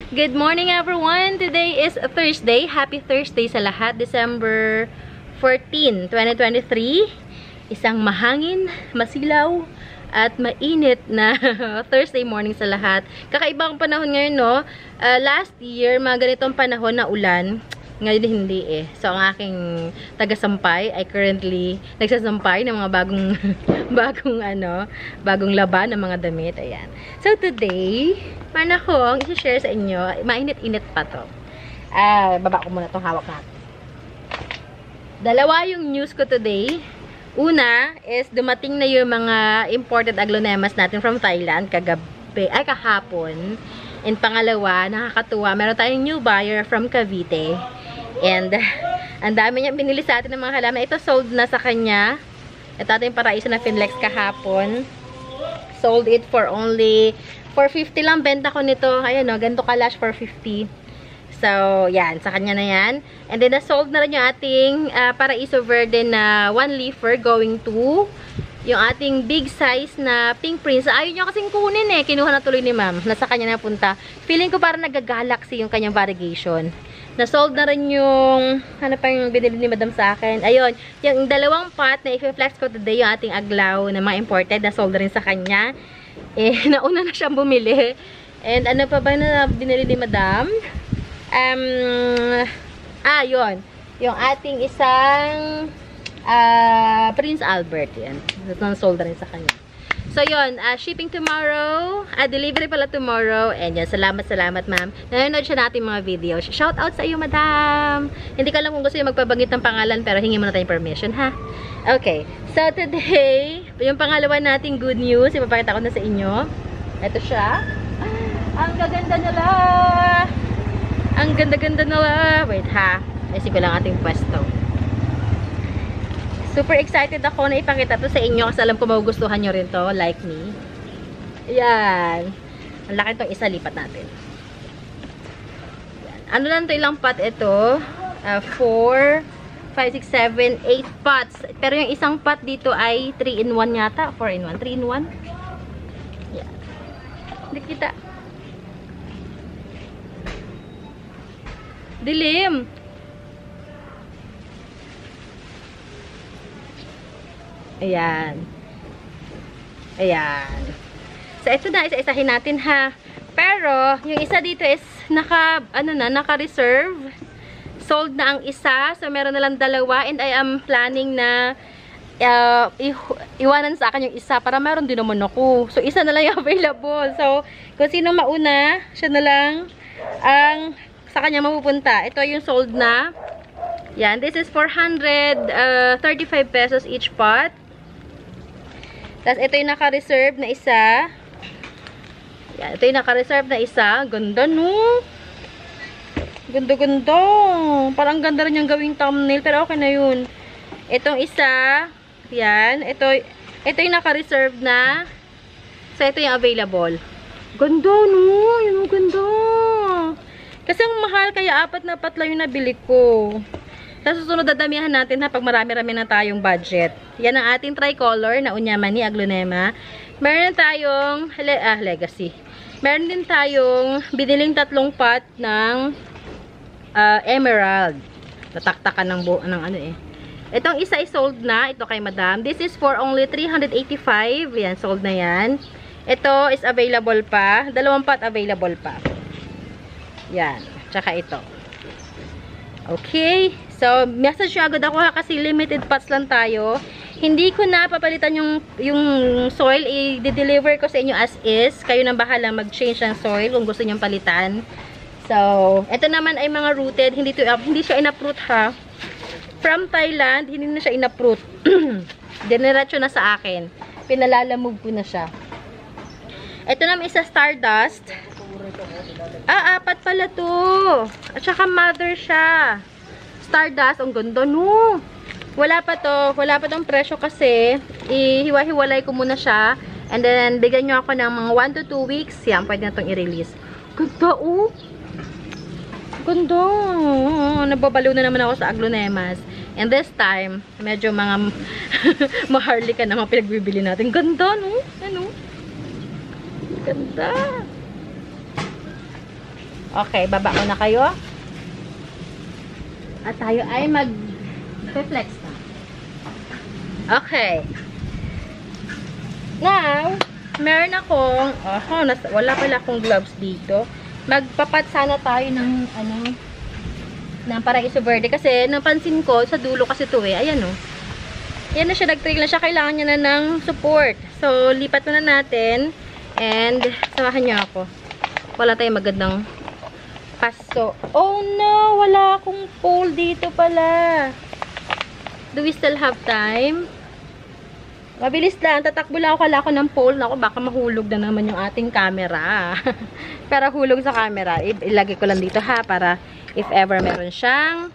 Good morning everyone! Today is Thursday. Happy Thursday sa lahat. December 14, 2023. Isang mahangin, masilaw, at mainit na Thursday morning sa lahat. Kakaiba ang panahon ngayon, no? Last year, mga ganitong panahon na ulan. Ngayon hindi eh. So, ang aking taga-sampay ay currently nagsasampay ng mga bagong laban ng mga damit. Ayan. So, today, meron akong i-share sa inyo. Mainit-init pa to. Baba ko muna itong hawak natin. Dalawa yung news ko today. Una is dumating na yung mga imported aglonemas natin from Thailand kahapon. And pangalawa, nakakatuwa, meron tayong new buyer from Cavite. And ang dami niyang binili sa atin ng mga halaman. Ito sold na sa kanya. Ito ating paraiso na Finlex kahapon. Sold it for only 450 lang benta ko nito. Ayan o, ganito kalash 450. So, yan. Sa kanya na yan. And then, na-sold na rin yung ating Paraiso Verde na 1 leafer going to yung ating big size na Pink Prince. Ayaw niya kasing kunin eh. Kinuha na tuloy ni ma'am. Nasa kanya na punta. Feeling ko parang nagagalaxy yung kanyang variegation. Na-sold na rin yung ano pa yung binili ni madam sa akin. Ayun. Yung dalawang pot na i-flex ko today yung ating aglaw na mga imported. Na-sold na rin sa kanya. Eh, nauna na siyang bumili. And ano pa ba na binili ni madam? Yun. Yung ating isang Prince Albert. Yan. Na-sold na rin sa kanya. So, yun. Shipping tomorrow. Delivery pala tomorrow. And yan. Salamat, ma'am. Nanonood siya natin mga videos. Shout out sa iyo, madam. Hindi ko alam kung gusto yung magpabanggit ng pangalan, pero hingi mo na tayong permission, ha? Okay. So, today, yung pangalawa nating good news, ipapakita ko na sa inyo. Ito siya. Ang gaganda nila. Ang ganda-ganda nila. Wait, ha? Ayusin ko lang ating pwesto. Super excited ako na ipakita to sa inyo kasi alam ko magugustuhan nyo rin to, like me. Ayan. Ang laki itong isa, lipat natin. Ayan. Ano lang ito, ilang pot ito? 4, 5, 6, 7, 8 pots. Pero yung isang pot dito ay 3-in-1 yata. 4-in-1. 3-in-1. Ayan. Hindi kita. Dilim. Ayan. Ayan. So, ito na. Isa-isahin natin, ha. Pero, yung isa dito is naka-reserve. Sold na ang isa. So, meron na lang dalawa. And I am planning na iwanan sa akin yung isa para meron din naman ako. So, isa na lang yung available. So, kung sino mauna, siya na lang ang sa kanya mapupunta. Ito yung sold na. Yan. This is 435 pesos each pot. Tapos, ito yung naka-reserve na isa. Yan, ito yung naka-reserve na isa. Ganda, no? Ganda-ganda. Parang ganda rin yung gawing thumbnail. Pero okay na yun. Itong isa. Yan. Ito yung naka-reserve na. So, ito yung available. Ganda, no? Yan, ganda. Kasi ang mahal, kaya 4 na pot lang yung nabili ko. Sa susunod, dadamihan natin ha pag marami-rami na tayong budget. Yan ang ating tricolor na Unyamani Aglonema. Meron tayong Legacy. Meron din tayong biniling 3 pot ng Emerald. Nataktakan ng ano eh. Itong isa is sold na. Ito kay madam. This is for only 385. Yan, sold na yan. Ito is available pa. 2 pot available pa. Yan. Tsaka ito. Okay. So, message nyo agad ako ha kasi limited pots lang tayo. Hindi ko na papalitan yung soil. I-deliver ko sa inyo as is. Kayo nang bahala mag-change ng soil kung gusto nyong palitan. So, ito naman ay mga rooted. Hindi siya in-uproot ha. From Thailand, hindi na siya in-uproot. Dineratso na sa akin. Pinalalamove ko na siya. Ito naman isa Stardust. 4 pala to. At saka mother siya. Stardust, ang ganda, no? Wala pa tong presyo kasi ihiwa-hiwalay ko muna siya and then bigyan nyo ako ng mga 1 to 2 weeks. Yan, pwede na itong i-release. Ganda, oh! Ganda! Nababaliw na naman ako sa aglonemas. And this time, medyo mga maharlika na mga pinagbibili natin. Ganda, no? Ano? Ganda! Okay, baba ko na kayo. At tayo ay mag-flex na. Okay. Now, meron akong, wala pala akong gloves dito. Magpapat sana tayo ng, ng Paraiso Verde. Kasi, napansin ko, sa dulo kasi ito eh. Ayan o. Yan na siya, nag-trail na siya. Kailangan niya na ng support. So, lipat muna natin. And, samahan niyo ako. Wala tayong magandang paso. Oh no! Wala akong pole dito pala. Do we still have time? Mabilis lang. Tatakbo lang ako. Kala ko ng pole. Naku, baka mahulog na naman yung ating camera. Pero hulog sa camera. Ilagay ko lang dito ha. Para if ever meron siyang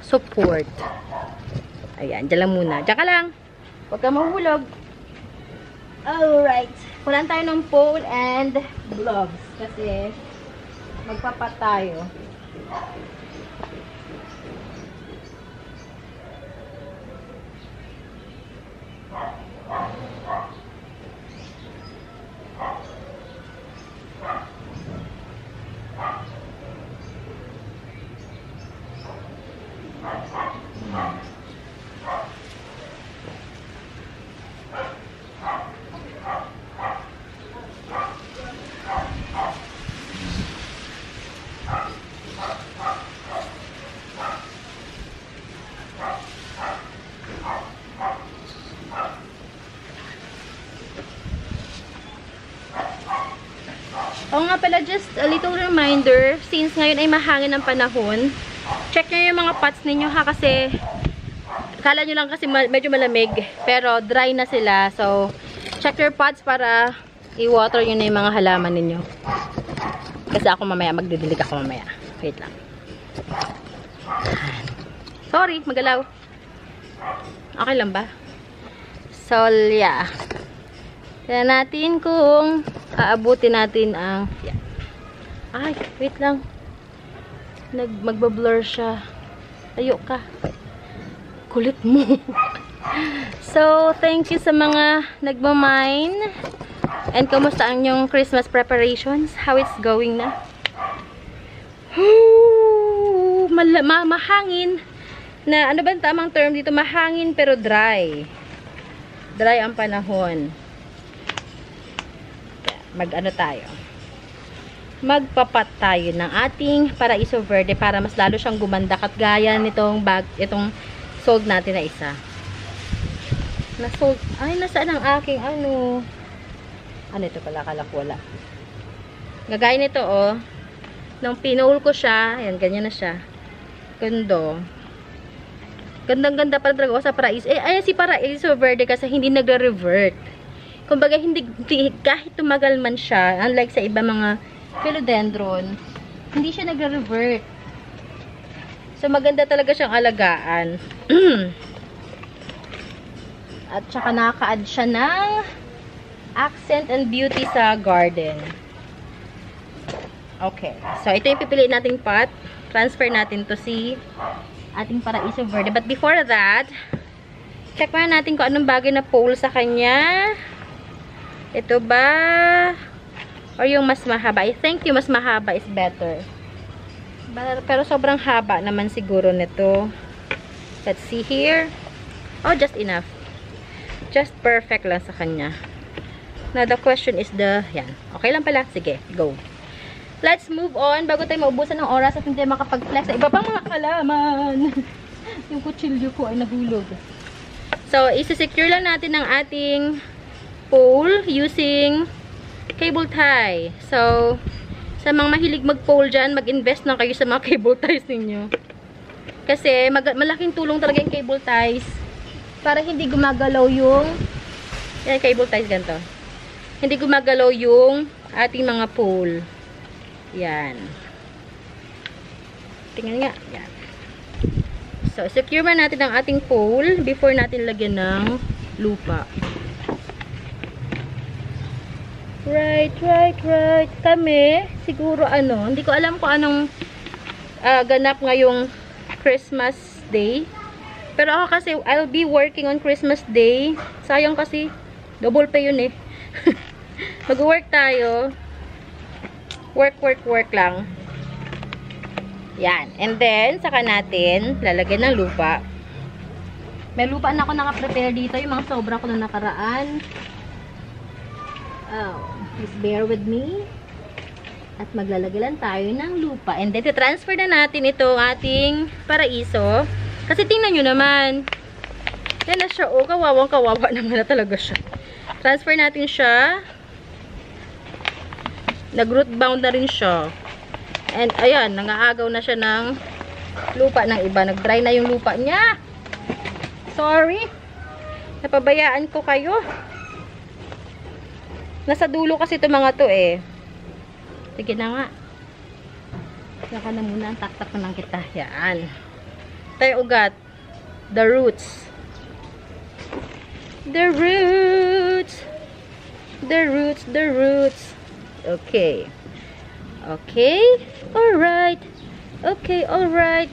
support. Ayan. Diyan lang muna. Diyan ka lang. Huwag ka mahulog. Alright. Kulan tayo ng pole and gloves. Kasi magpapat tayo. Oo nga pala, just a little reminder, since ngayon ay mahangin ang panahon, check nyo yung mga pots ninyo ha, kasi kala nyo lang kasi medyo malamig, pero dry na sila. So, check your pots para i-water nyo na yung mga halaman ninyo. Kasi ako mamaya, magdidilig ako mamaya. Wait lang. Sorry, magalaw. Okay lang ba? So, yeah. Kaya natin kung aabutin natin ang... Yeah. Ay, wait lang. Magbablur siya. Tayo ka. Kulit mo. So, thank you sa mga nagmamine. And kumusta ang yung Christmas preparations? How it's going na? Mahangin. Na, ano ba ang tamang term dito? Mahangin pero dry. Dry ang panahon. Mag-ano tayo? Magpapat tayo ng ating Paraiso Verde para mas lalo siyang gumanda at gaya nitong itong sold natin na isa. Na-sold. Ay, nasaan ang aking ano? Ano ito pala? Kala ko wala. Gagaya nito, oh. Nung pinul ko siya, ayan, ganyan na siya. Gando. Gandang-ganda pa talaga sa Paraiso. Ayan si Paraiso Verde kasi hindi nagre-revert. Kumbaga, hindi, kahit tumagal man siya, unlike sa iba mga philodendron, hindi siya nagre-revert. So, maganda talaga siyang alagaan. At saka nakaka-add siya ng accent and beauty sa garden. Okay. So, ito yung pipiliin nating pot. Transfer natin to si ating Paraiso Verde. But before that, check muna natin kung anong bagay na pole sa kanya. Ito ba? Or yung mas mahaba? I think yung mas mahaba is better. Pero sobrang haba naman siguro nito. Let's see here. Oh, just enough. Just perfect lang sa kanya. Now, the question is yan. Okay lang pala. Sige, go. Let's move on. Bago tayo maubusan ng oras at hindi makapag-flex sa iba pang mga kalaman. Yung kutsilyo ko ay nahulog. So, isi-secure lang natin ang ating pole using cable tie. So, sa mga mahilig mag-pole dyan, mag-invest na kayo sa mga cable ties ninyo. Kasi, malaking tulong talaga yung cable ties para hindi gumagalaw yung cable ties ganito. Hindi gumagalaw yung ating mga pole. Yan. Tingnan nga. Yan. So, secure man natin ang ating pole before natin lagyan ng lupa. Right. Kami, siguro hindi ko alam kung anong ganap ngayong Christmas Day. Pero ako kasi, I'll be working on Christmas Day. Sayang kasi, double pay yun eh. Mag-work tayo. Work lang. Yan. And then, saka natin lalagyan ng lupa. May lupa na ako naka-prepare dito. Yung mga sobra ko na nakaraan. Oh, please bear with me. At maglalagay lang tayo ng lupa. And then, transfer na natin itong ating paraiso. Kasi tingnan nyo naman. Yan na siya. Oh, kawawang-kawawa naman na talaga siya. Transfer natin siya. Nag-root bound na rin siya. And, ayan, nangaagaw na siya ng lupa ng iba. Nag-dry na yung lupa niya. Sorry. Napabayaan ko kayo. Nasa dulo kasi ito mga to eh. Sige na nga. Saka na muna. Tak-tak na lang kita. Yan. Tayo ugat. The roots. The roots. The roots. The roots. Okay. Okay. Alright. Okay. Alright.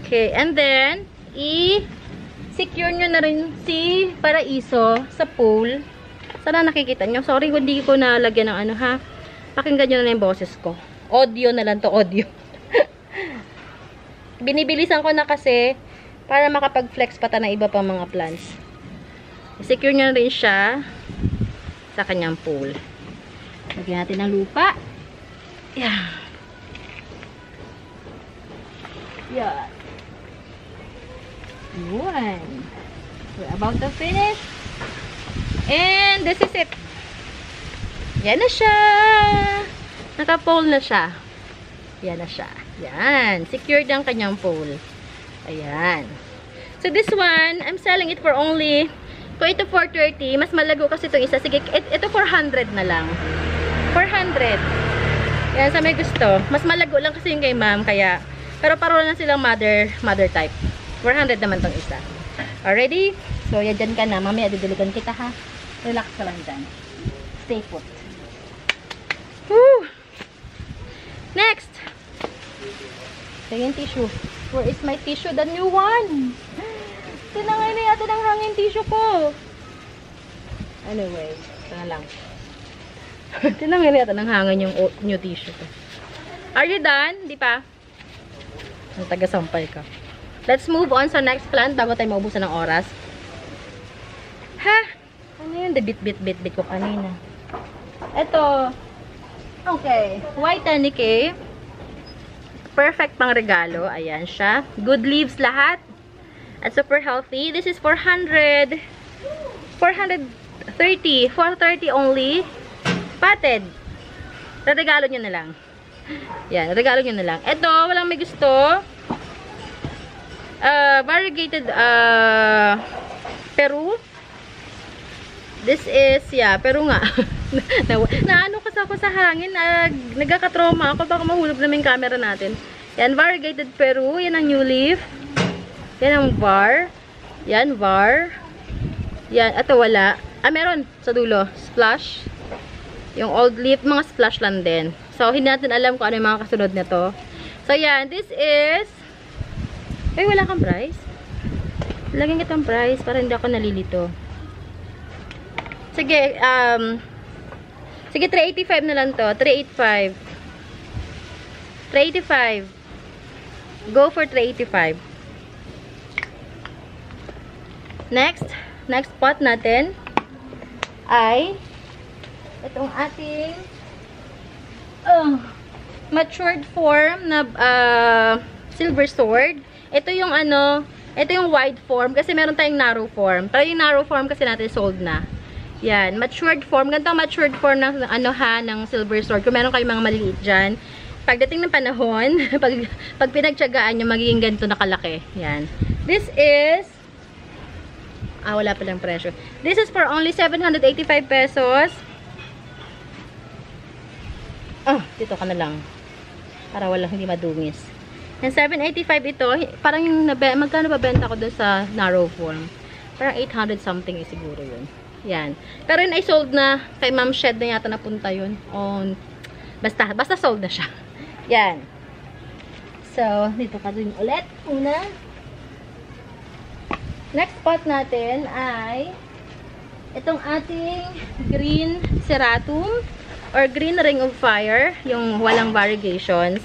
Okay. And then, i-secure nyo na rin si paraiso sa pole. Sana nakikita nyo. Sorry, hindi ko nalagyan ng ano ha. Pakinggan nyo na yung boses ko. Audio na lang to. Audio. Binibilisan ko na kasi para makapag-flex pa ta ng iba pang mga plants. I-secure nyo na rin siya sa kanyang pole. Lagyan natin ng lupa. Yan. Yan. Yan. We're about to finish. And this is it. Yan na siya. Naka-pole na siya. Yan na siya. Yan. Secured ang kanyang pole. Ayan. So this one, I'm selling it for only, kung ito 430, mas malago kasi itong isa. Sige, ito 400 na lang. 400. Yan, sa may gusto. Mas malago lang kasi yung kay ma'am, kaya, pero pareho na silang mother type. 400 naman tong isa. Already? So, yan dyan ka na. Mamaya, didiligan kita ha. Relax ka lang dyan. Stay put. Woo! Next! Ito yung tissue. Where is my tissue? The new one! Tinangay na yata ng hangin tissue ko. Anyway, ito na lang. Tinangay na yata ng hangin yung new tissue ko. Are you done? Di pa? Ang taga-sampay ka. Let's move on sa next plant bago tayo maubusan ng oras. Ha? Ano yun? Bit ko kanina. Ito. Okay. White Tannique. Perfect pang regalo. Ayan siya. Good leaves lahat. At super healthy. This is 430. 430 only. Potted. Regalo nyo na lang. Yan. Regalo nyo na lang. Ito. Walang may gusto. Variegated Peru. This is, yeah, Peru nga. Naano kasi ako sa hangin. Nagkakatroma ako. Baka mahulog na yung camera natin. Yan. Variegated Peru. Yan ang new leaf. Yan ang var. Yan, var. Yan, ito wala. Meron sa dulo. Splash. Yung old leaf, mga splash lang din. So, hindi natin alam kung ano yung mga kasunod nito. So, yan. This is... Ay, wala kang price? Lagyan kitang price para hindi ako nalilito. Sige, sige, 385 na lang to. 385. 385. Go for 385. Next pot natin ay itong ating matured form na silver sword. Ito yung ano, ito yung wide form kasi meron tayong narrow form. Pero yung narrow form kasi natin sold na. Yan, matured form. Ganito matured form ng ano ha, ng silver sword. Kung meron kayong mga maliliit dyan, pagdating ng panahon, pag pinagtiyagaan nyo, magiging ganito na kalaki. Yan. This is wala palang presyo. This is for only 785 pesos. Dito ka na lang. Para walang hindi madungis. And 785 ito. Parang yung magkano ba benta ko doon sa narrow form? Parang 800 something siguro yun. Yan. Pero yun ay sold na. Kay Ma'am Shed na yata napunta yun. Basta sold na siya. Yan. So, dito ka din ulit. Una. Next pot natin ay itong ating green ceratum. or green ring of fire, yung walang variegations.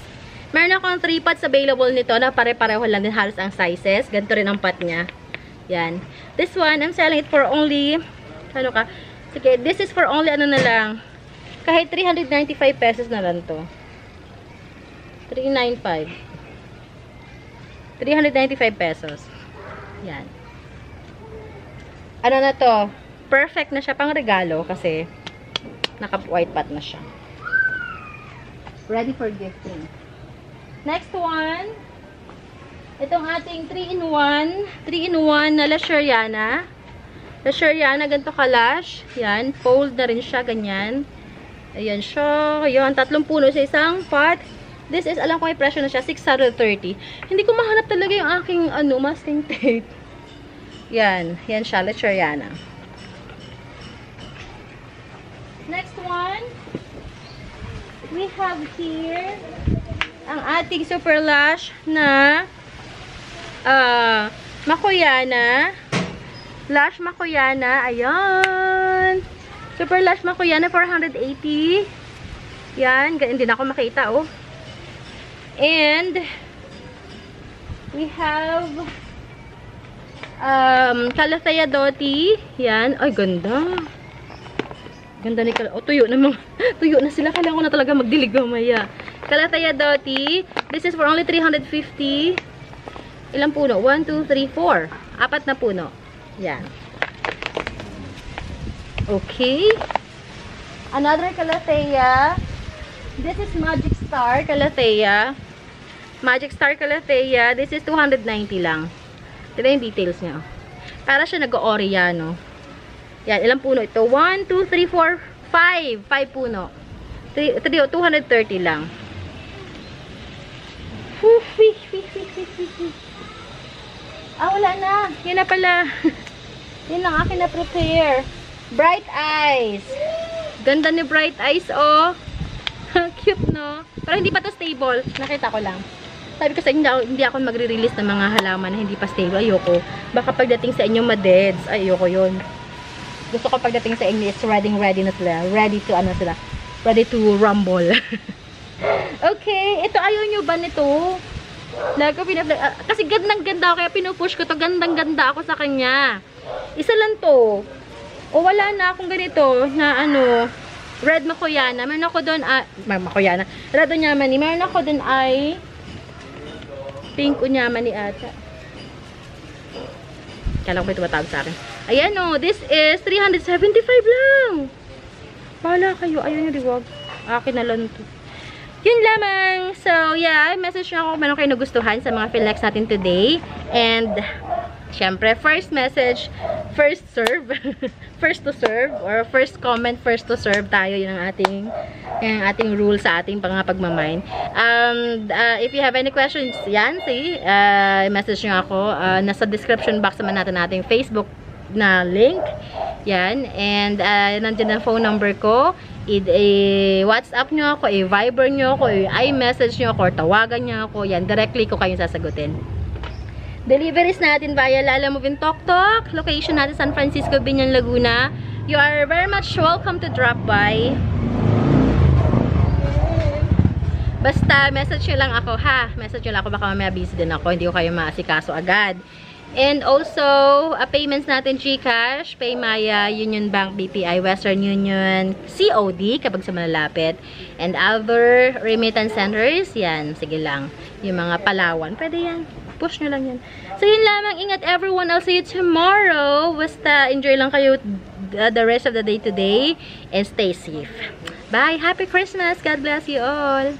Meron akong 3 pots available nito na pare-pareho lang din halos ang sizes. Ganito rin ang pot niya. Yan. This one, I'm selling it for only, ano ka? Sige, this is for only ano na lang. Kahit 395 pesos na lang to. 395. 395 pesos. Yan. Ano na to? Perfect na siya pang regalo kasi naka-white pot na siya. Ready for gifting. Next one. Itong ating 3-in-1. 3-in-1 na Lasheriana. Lasheriana, ganito kalash. Yan. Fold na rin siya, ganyan. Ayan siya. Ayan, 3 puno sa isang pot. This is, alam ko may presyo na siya, 630. Hindi ko mahanap talaga yung aking, masking tape. Yan. Yan siya, Lasheriana. Next one. We have here ang ating super lash na Makoyana. Lash Makoyana. Ayan. Super lash Makoyana, 480. Yan. Hindi na ako makita, oh. And we have Calathea Doti. Yan. Ay, ganda. Ganda ni Calathea. Oh, tuyo na tuyo na sila. Kailangan ko na talaga magdilig mamaya. Calathea Doti. This is for only 350. Ilang puno? 1, 2, 3, 4. 4 na puno. Yan. Okay. Another Calathea. This is Magic Star Calathea. Magic Star Calathea. This is 290 lang. Ito yung details niya. Para siya nag-Oriano. Yan. Ilang puno ito? 1, 2, 3, 4, 5. 5 puno. 230 lang. Wala na. Yan na pala. Yan lang akin na prepare. Bright Eyes. Ganda ni Bright Eyes, oh. Cute, no? Pero hindi pa to stable. Nakita ko lang. Sabi ko sa inyo, hindi ako magre-release ng mga halaman na hindi pa stable. Ayoko. Baka pagdating sa inyo madeds. Ayoko yun. Gusto ko pagdating sa inyo is ready na sila. Ready to, sila. Ready to rumble. Okay. Ito, ayaw nyo ba nito? Kasi gandang-ganda ako. Kaya pinupush ko to. Gandang-ganda ako sa kanya. Isa lang to. O wala na akong ganito na Red Makoyana. Meron ako doon, Makoyana. Red Unyamani. Meron ako doon ay Pink Unyamani ata. Kala ko ba ito matawag sa akin. Ayan o. This is 375 lang. Bahala kayo. Ayun yung diwag. Akin na lang to. Yun lamang. So, yeah. Message nyo ako kung meron kayo nagustuhan sa mga Philex natin today. And syempre, first message, first serve. First to serve. Or first comment, first to serve tayo. Yun ang ating rule sa ating pagmamine. If you have any questions, yan, see, message nyo ako. Nasa description box naman natin Facebook na link. Yan. And nandiyan ang phone number ko. I-WhatsApp nyo ako, i-Viber nyo ako, i-iMessage nyo ako, or tawagan nyo ako. Yan, directly ko kayong sasagutin. Deliveries natin via Lala Move & Tok Tok. Location natin San Francisco, Binyan, Laguna. You are very much welcome to drop by. Basta, message nyo lang ako, ha? Message nyo lang ako, baka mamaya busy din ako. Hindi ko kayo maasikaso agad. And also, payments natin GCash, Paymaya, Union Bank, BPI, Western Union, COD kapag sa malalapit. And other remittance centers, yan, sige lang. Yung mga Palawan, pwede yan. Push nyo lang yan. So, yun lamang. Ingat everyone. I'll see you tomorrow. Basta, enjoy lang kayo the rest of the day today. And stay safe. Bye. Happy Christmas. God bless you all.